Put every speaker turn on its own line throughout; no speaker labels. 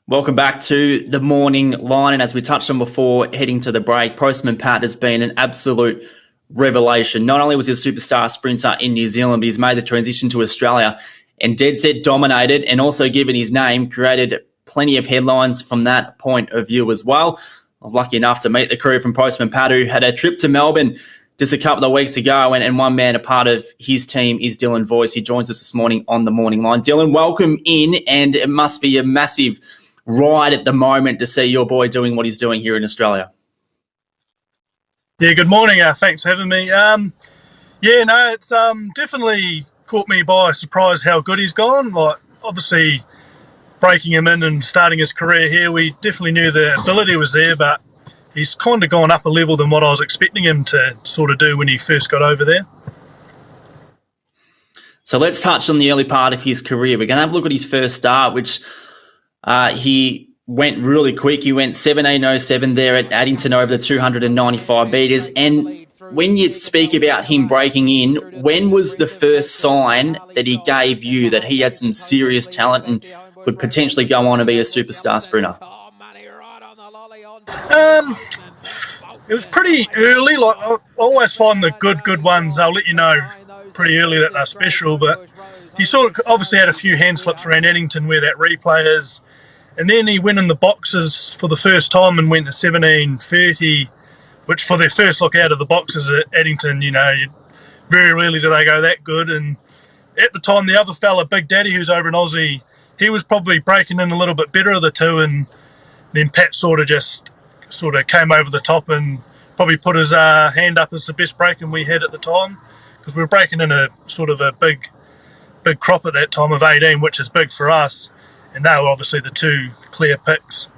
Welcome back to the morning line. And as we touched on before, heading to the break, Postman Pat has been an absolute revelation. Not only was he a superstar sprinter in New Zealand, but he's made the transition to Australia and dead set dominated, and also, given his name, created plenty of headlines from that point of view as well. I was lucky enough to meet the crew from Postman Pat, who had a trip to Melbourne just a couple of weeks ago, and one man, a part of his team, is Dylan Voice. He joins us this morning on the morning line. Dylan, welcome in, and it must be a massive ride at the moment to see your boy doing what he's doing here in Australia.
Yeah, good morning. Thanks for having me. It's definitely caught me by surprise how good he's gone. Like, obviously, breaking him in and starting his career here, we definitely knew the ability was there, but he's kind of gone up a level than what I was expecting him to sort of do when he first got over there.
So let's touch on the early part of his career. We're going to have a look at his first start, which he went really quick. He went 17:07 there at Addington over the 295 metres. And when you speak about him breaking in, when was the first sign that he gave you that he had some serious talent and could potentially go on and be a superstar sprinter?
It was pretty early. Like, I always find the good ones, I'll let you know pretty early that they're special. But he sort of obviously had a few hand slips around Addington where that replay is. And then he went in the boxes for the first time and went to 17:30, which for their first look out of the boxes at Addington, very rarely do they go that good. And at the time, the other fella, Big Daddy, who's over in Aussie, he was probably breaking in a little bit better of the two. And then Pat sort of came over the top and probably put his hand up as the best breaking we had at the time, because we were breaking in a sort of a big crop at that time of 18, which is big for us. And they were obviously the two clear picks.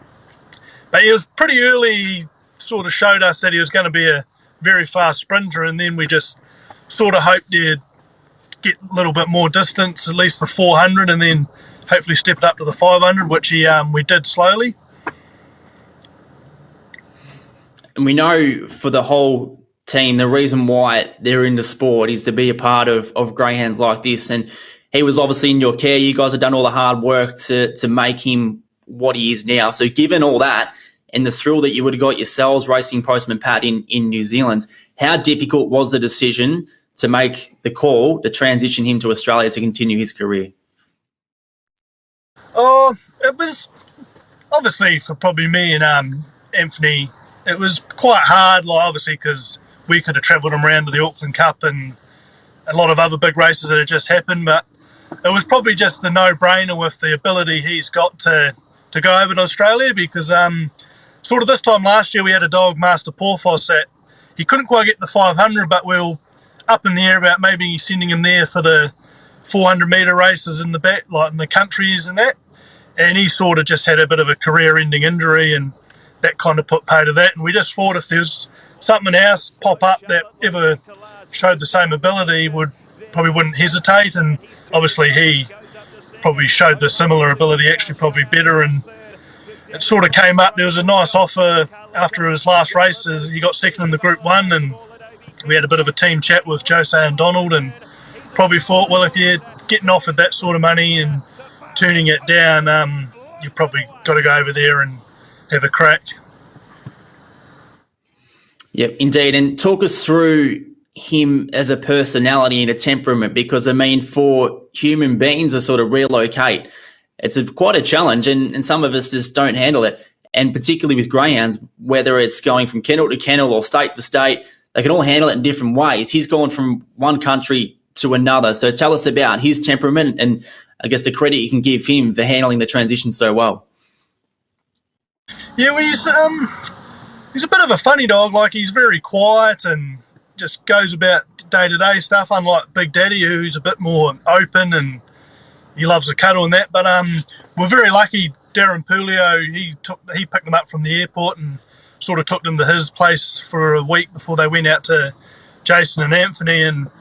But he was pretty early. He sort of showed us that he was going to be a very fast sprinter, and then we just sort of hoped he'd get a little bit more distance, at least the 400, and then hopefully step it up to the 500, which we did slowly.
And we know for the whole team, the reason why they're in the sport is to be a part of greyhounds like this. And he was obviously in your care. You guys have done all the hard work to make him what he is now. So given all that and the thrill that you would have got yourselves racing Postman Pat in New Zealand, how difficult was the decision to make the call to transition him to Australia to continue his career?
It was obviously for probably me and Anthony, it was quite hard, obviously, because we could have travelled him around to the Auckland Cup and a lot of other big races that had just happened, but it was probably just a no-brainer with the ability he's got to go over to Australia, because sort of this time last year we had a dog, Master Porthos, that he couldn't quite get the 500, but we were up in the air about maybe sending him there for the 400-metre races in the back, like in the countries and that. And he sort of just had a bit of a career-ending injury, and that kind of put pay to that. And we just thought if there's something else pop up that ever showed the same ability, probably wouldn't hesitate. And obviously he probably showed the similar ability, actually probably better, and it sort of came up. There was a nice offer after his last races. He got second in the Group 1, and we had a bit of a team chat with Jose and Donald, and probably thought, well, if you're getting offered that sort of money and turning it down, you probably got to go over there and have a crack.
Yep, indeed. And talk us through him as a personality and a temperament, because, I mean, for human beings to sort of relocate, it's quite a challenge, and some of us just don't handle it. And particularly with greyhounds, whether it's going from kennel to kennel or state to state, they can all handle it in different ways. He's gone from one country to another. So tell us about his temperament and I guess the credit you can give him for handling the transition so well.
Yeah, well, he's a bit of a funny dog. Like, he's very quiet and just goes about day-to-day stuff, unlike Big Daddy, who's a bit more open and he loves the cuddle and that. But we're very lucky. Darren Pulio, he picked them up from the airport and sort of took them to his place for a week before they went out to Jason and Anthony. And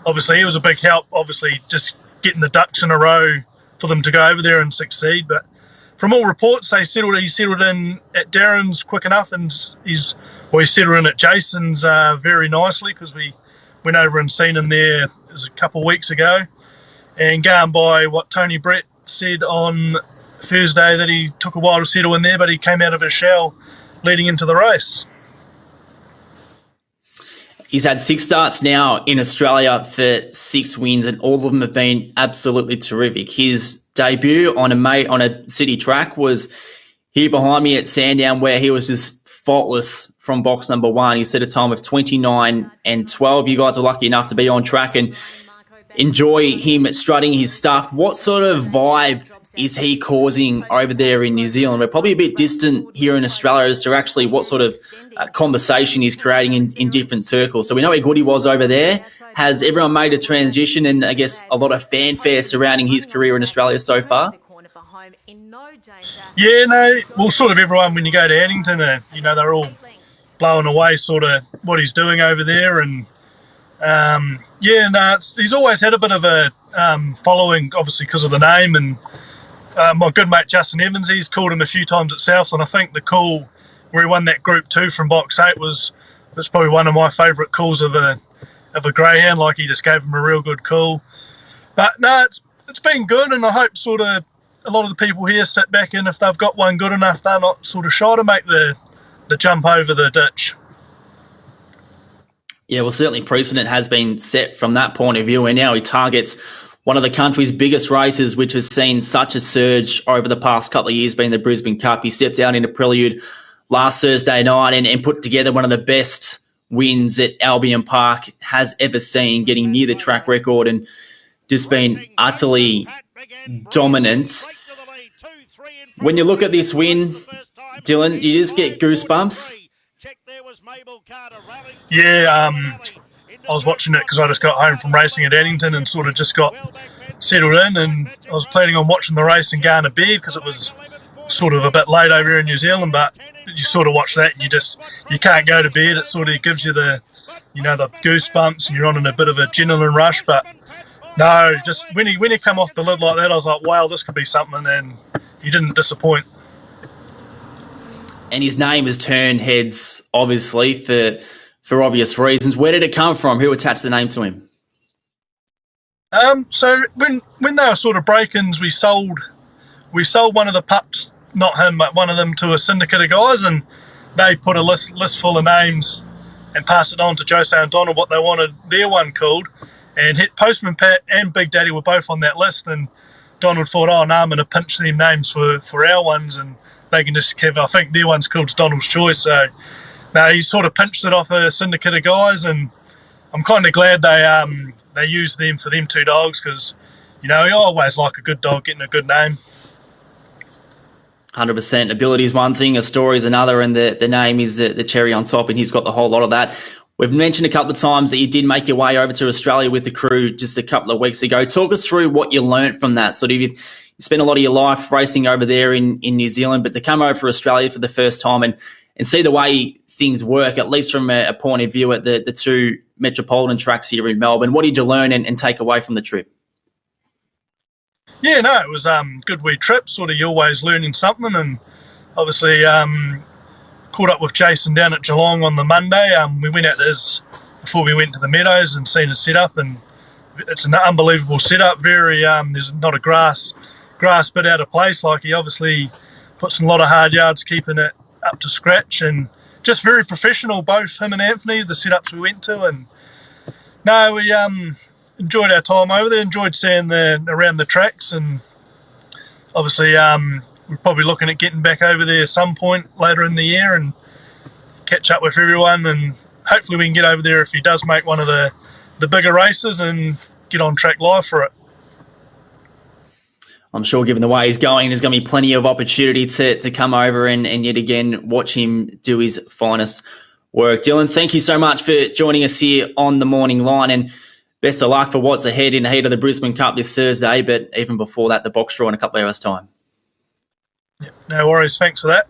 obviously he was a big help, obviously just getting the ducks in a row for them to go over there and succeed. But from all reports, he settled in at Darren's quick enough, and he settled in at Jason's very nicely, because we went over and seen him there. It was a couple of weeks ago, and going by what Tony Brett said on Thursday that he took a while to settle in there, but he came out of his shell leading into the race.
He's had 6 starts now in Australia for 6 wins, and all of them have been absolutely terrific. His debut on a city track was here behind me at Sandown, where he was just faultless from box number 1. He set a time of 29 and 12. You guys are lucky enough to be on track and enjoy him strutting his stuff. What sort of vibe is he causing over there in New Zealand? We're probably a bit distant here in Australia as to actually what sort of conversation he's creating in different circles. So we know how good he was over there. Has everyone made a transition, and I guess a lot of fanfare surrounding his career in Australia so far?
Yeah, no, well, sort of everyone when you go to Addington, they're all blowing away sort of what he's doing over there. And he's always had a bit of a following, obviously because of the name. And my good mate Justin Evans, he's called him a few times at Southland. I think the call where he won that Group 2 from box 8 was probably one of my favourite calls of a greyhound. Like, he just gave him a real good call. But no, it's been good, and I hope sort of a lot of the people here sit back, and if they've got one good enough, they're not sort of shy to make the jump over the ditch.
Yeah, well, certainly precedent has been set from that point of view, and now he targets one of the country's biggest races, which has seen such a surge over the past couple of years, being the Brisbane Cup. He stepped out into Prelude last Thursday night and put together one of the best wins that Albion Park has ever seen, getting near the track record and just been utterly dominant. When you look at this win, Dylan, you just get goosebumps.
Yeah, I was watching it because I just got home from racing at Addington and sort of just got settled in, and I was planning on watching the race and going to bed because it was sort of a bit late over here in New Zealand, but you sort of watch that and you can't go to bed. It sort of gives you the goosebumps, and you're on in a bit of a adrenaline rush. But no, just when he come off the lid like that, I was like, wow, this could be something, and he didn't disappoint.
And his name has turned heads, obviously, for obvious reasons. Where did it come from? Who attached the name to him?
So when they were sort of break-ins, we sold one of the pups, not him, but one of them, to a syndicate of guys, and they put a list full of names and passed it on to Jose and Donald what they wanted their one called. And Postman Pat and Big Daddy were both on that list, and Donald thought, oh no, I'm going to pinch them names for our ones, and they can just have, I think their one's called Donald's Choice. So no, he sort of pinched it off a syndicate of guys, and I'm kind of glad they used them for them 2 dogs, because you always like a good dog getting a good name.
100%. Ability is one thing, a story is another, and the name is the cherry on top, and he's got the whole lot of that. We've mentioned a couple of times that you did make your way over to Australia with the crew just a couple of weeks ago. Talk us through what you learnt from that. Sort of, you spent a lot of your life racing over there in New Zealand, but to come over for Australia for the first time and see the way things work, at least from a point of view at the 2 metropolitan tracks here in Melbourne. What did you learn and take away from the trip?
Yeah, no, it was good wee trip. Sort of, you're always learning something, and obviously caught up with Jason down at Geelong on the Monday. We went out to his before we went to the Meadows and seen his setup, and it's an unbelievable setup. Very there's not a grass bit out of place. Like, he obviously puts in a lot of hard yards keeping it up to scratch, and just very professional, both him and Anthony, the setups we went to. And no, we enjoyed our time over there, enjoyed seeing around the tracks, and obviously we're probably looking at getting back over there some point later in the year and catch up with everyone, and hopefully we can get over there if he does make one of the bigger races and get on track live for it.
I'm sure given the way he's going, there's going to be plenty of opportunity to come over and yet again watch him do his finest work. Dylan, thank you so much for joining us here on The Morning Line, and best of luck for what's ahead in the heat of the Brisbane Cup this Thursday, but even before that, the box draw in a couple of hours' time.
No worries. Thanks for that.